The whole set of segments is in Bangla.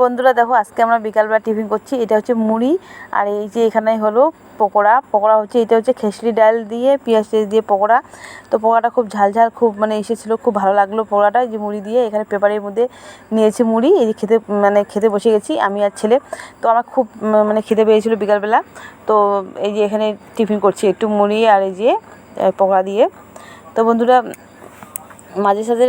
বন্ধুরা দেখো, আজকে আমরা বিকালবেলা টিফিন করছি। এটা হচ্ছে মুড়ি, আর এই যে এখানে হলো পকোড়া হচ্ছে। এটা হচ্ছে খেসরি ডাল দিয়ে পেঁয়াজ দিয়ে পকোড়া। তো পকোড়াটা খুব ঝাল খুব এসেছিলো, খুব ভালো লাগলো পকোড়াটা। যে মুড়ি দিয়ে এখানে পেপারের মধ্যে নিয়েছি মুড়ি। এই যে খেতে বসে গেছি আমি আর ছেলে। তো আমার খুব খেতে পেয়েছিলো বিকালবেলা। তো এই যে এখানে টিফিন করছি একটু মুড়ি আর এই যে পকোড়া দিয়ে। তো বন্ধুরা, মাঝে সাঝে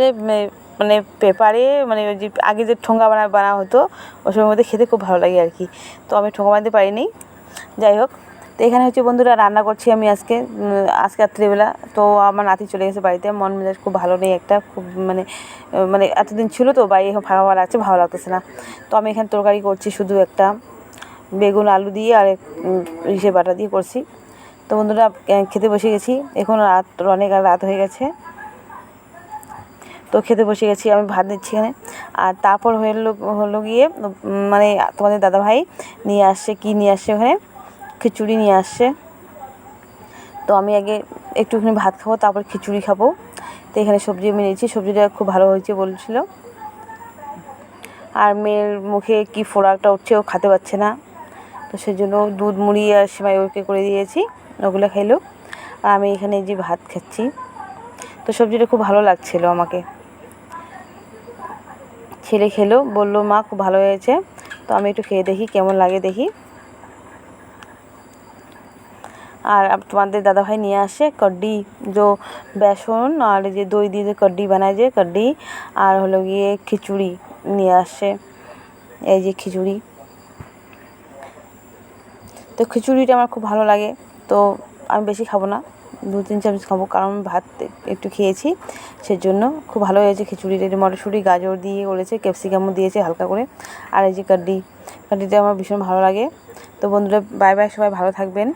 পেপারে ওই যে আগে যে ঠোঙ্গা বানা হতো, ওই সময়ের মধ্যে খেতে খুব ভালো লাগে আর কি। তো আমি ঠোঙ্গা বানাতে পারিনি, যাই হোক। তো এখানে হচ্ছে বন্ধুরা রান্না করছি আমি আজকে রাত্রিবেলা। তো আমার নাতি চলে গেছে বাড়িতে, মন মেজাজ খুব ভালো নেই একটা, খুব এতদিন ছিল তো বাইরে ফাঁকা লাগছে, ভালো লাগতেছে না। তো আমি এখানে তরকারি করছি শুধু একটা বেগুন আলু দিয়ে আর ইসে বাটা দিয়ে করছি। তো বন্ধুরা খেতে বসে গেছি, এখন অনেক রাত হয়ে গেছে। তো খেতে বসে গেছি, আমি ভাত দিচ্ছি এখানে। আর তারপর হলো গিয়ে তোমাদের দাদাভাই নিয়ে আসছে ওখানে খিচুড়ি নিয়ে আসছে। তো আমি আগে একটুখানি ভাত খাবো, তারপর খিচুড়ি খাবো। তো এখানে সবজি আমি নিয়েছি, সবজিটা খুব ভালো হয়েছে বলছিল। আর মেয়ের মুখে কি ফোড়া একটা উঠছে, ও খেতে পারছে না। তো সেই জন্য দুধ মুড়ি আর সেমাই ওকে করে দিয়েছি, ওগুলো খাইলো। আর আমি এখানে যে ভাত খাচ্ছি। তো সবজিটা খুব ভালো লাগছিলো আমাকে। ছেলে খেলো, বললো মা খুব ভালো হয়েছে। তো আমি একটু খেয়ে দেখি কেমন লাগে দেখি। আর তোমাদের দাদাভাই নিয়ে আসে কড্ডি, বেসন আর যে দই দিয়ে যে কড্ডি বানায়, যে কড্ডি। আর হলো গিয়ে খিচুড়ি নিয়ে আসে, এই যে খিচুড়ি। তো খিচুড়িটা আমার খুব ভালো লাগে। তো আমি বেশি খাবো না, 2-3 চামচ খাবো, কারণ ভাত একটু খেয়েছি, সেজন্য। খুব ভালো হয়েছে খিচুড়িটা। মটরশুঁটি গাজর দিয়ে করেছে, ক্যাপসিকামও দিয়েছে হালকা করে। আর এই যে কাড্ডিটা আমার ভীষণ ভালো লাগে। তো বন্ধুরা, বাই বাই, সবাই ভালো থাকবেন।